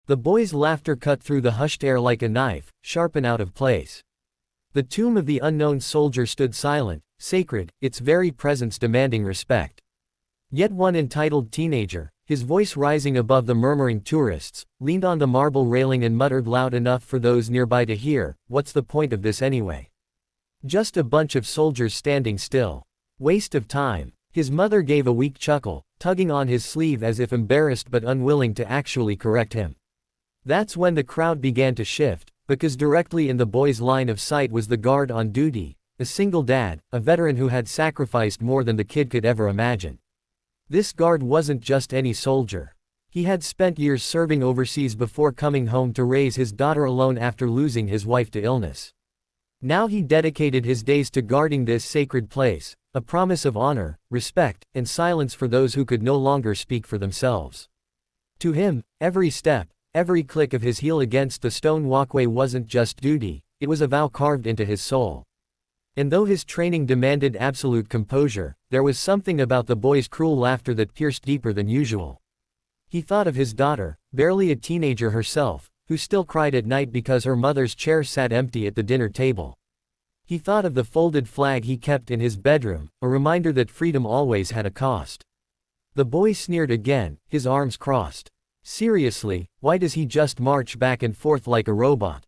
The boy's laughter cut through the hushed air like a knife, sharp and out of place. The tomb of the unknown soldier stood silent, sacred, its very presence demanding respect. Yet one entitled teenager, his voice rising above the murmuring tourists, leaned on the marble railing and muttered loud enough for those nearby to hear, "What's the point of this anyway? Just a bunch of soldiers standing still. Waste of time." His mother gave a weak chuckle, tugging on his sleeve as if embarrassed but unwilling to actually correct him. That's when the crowd began to shift, because directly in the boy's line of sight was the guard on duty, a single dad, a veteran who had sacrificed more than the kid could ever imagine. This guard wasn't just any soldier. He had spent years serving overseas before coming home to raise his daughter alone after losing his wife to illness. Now he dedicated his days to guarding this sacred place, a promise of honor, respect, and silence for those who could no longer speak for themselves. To him, every step, every click of his heel against the stone walkway wasn't just duty, it was a vow carved into his soul. And though his training demanded absolute composure, there was something about the boy's cruel laughter that pierced deeper than usual. He thought of his daughter, barely a teenager herself, who still cried at night because her mother's chair sat empty at the dinner table. He thought of the folded flag he kept in his bedroom, a reminder that freedom always had a cost. The boy sneered again, his arms crossed. Seriously, why does he just march back and forth like a robot?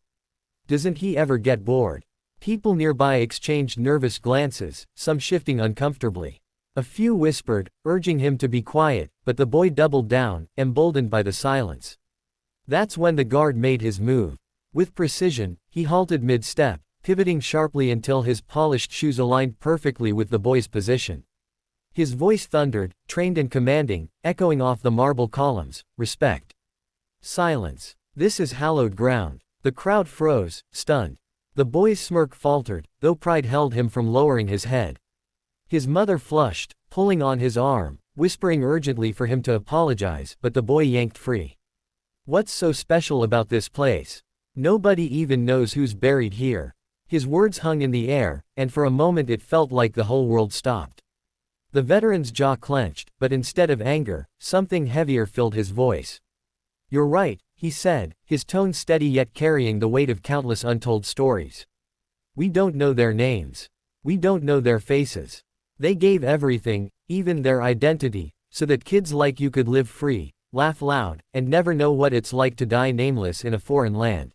Doesn't he ever get bored? People nearby exchanged nervous glances, some shifting uncomfortably. A few whispered, urging him to be quiet, but the boy doubled down, emboldened by the silence. That's when the guard made his move. With precision, he halted mid-step, pivoting sharply until his polished shoes aligned perfectly with the boy's position. His voice thundered, trained and commanding, echoing off the marble columns, "Respect. Silence. This is hallowed ground." The crowd froze, stunned. The boy's smirk faltered, though pride held him from lowering his head. His mother flushed, pulling on his arm, whispering urgently for him to apologize, but the boy yanked free. "What's so special about this place? Nobody even knows who's buried here." His words hung in the air, and for a moment it felt like the whole world stopped. The veteran's jaw clenched, but instead of anger, something heavier filled his voice. "You're right," he said, his tone steady yet carrying the weight of countless untold stories. "We don't know their names. We don't know their faces. They gave everything, even their identity, so that kids like you could live free, laugh loud, and never know what it's like to die nameless in a foreign land.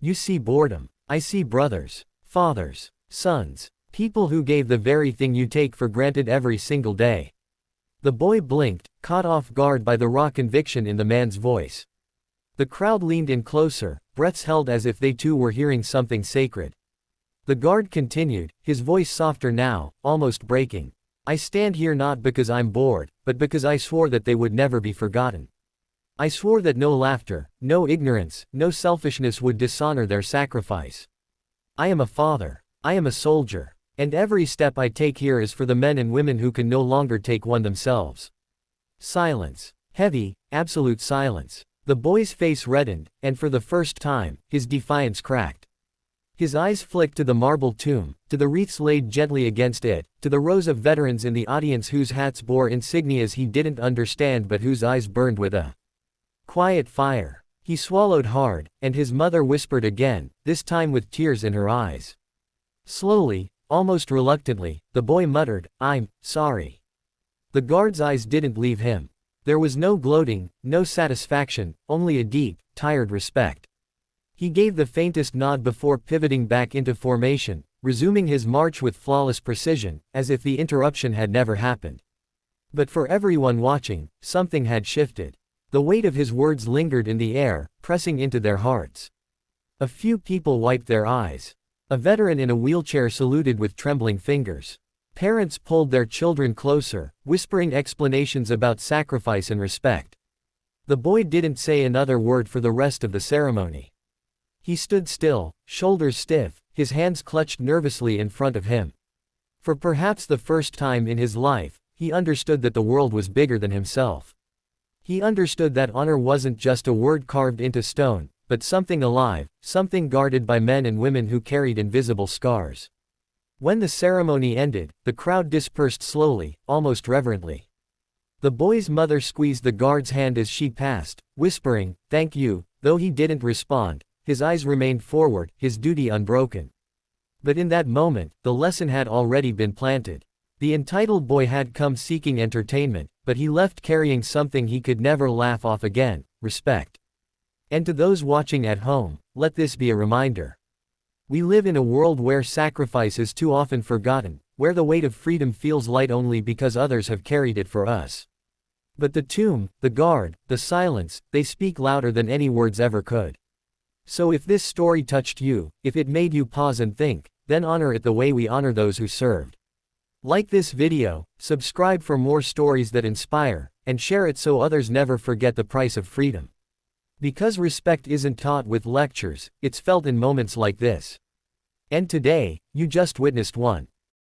You see boredom. I see brothers, fathers, sons, people who gave the very thing you take for granted every single day." The boy blinked, caught off guard by the raw conviction in the man's voice. The crowd leaned in closer, breaths held as if they too were hearing something sacred. The guard continued, his voice softer now, almost breaking. "I stand here not because I'm bored, but because I swore that they would never be forgotten. I swore that no laughter, no ignorance, no selfishness would dishonor their sacrifice. I am a father. I am a soldier. And every step I take here is for the men and women who can no longer take one themselves." Silence. Heavy, absolute silence. The boy's face reddened, and for the first time, his defiance cracked. His eyes flicked to the marble tomb, to the wreaths laid gently against it, to the rows of veterans in the audience whose hats bore insignias he didn't understand but whose eyes burned with a quiet fire. He swallowed hard, and his mother whispered again, this time with tears in her eyes. Slowly, almost reluctantly, the boy muttered, "I'm sorry." The guard's eyes didn't leave him. There was no gloating, no satisfaction, only a deep, tired respect. He gave the faintest nod before pivoting back into formation, resuming his march with flawless precision, as if the interruption had never happened. But for everyone watching, something had shifted. The weight of his words lingered in the air, pressing into their hearts. A few people wiped their eyes. A veteran in a wheelchair saluted with trembling fingers. Parents pulled their children closer, whispering explanations about sacrifice and respect. The boy didn't say another word for the rest of the ceremony. He stood still, shoulders stiff, his hands clutched nervously in front of him. For perhaps the first time in his life, he understood that the world was bigger than himself. He understood that honor wasn't just a word carved into stone, but something alive, something guarded by men and women who carried invisible scars. When the ceremony ended, the crowd dispersed slowly, almost reverently. The boy's mother squeezed the guard's hand as she passed, whispering, "Thank you," though he didn't respond. His eyes remained forward, his duty unbroken. But in that moment, the lesson had already been planted. The entitled boy had come seeking entertainment, but he left carrying something he could never laugh off again: respect. And to those watching at home, let this be a reminder. We live in a world where sacrifice is too often forgotten, where the weight of freedom feels light only because others have carried it for us. But the tomb, the guard, the silence, they speak louder than any words ever could. So if this story touched you, if it made you pause and think, then honor it the way we honor those who served. Like this video, subscribe for more stories that inspire, and share it so others never forget the price of freedom. Because respect isn't taught with lectures, it's felt in moments like this. And today, you just witnessed one.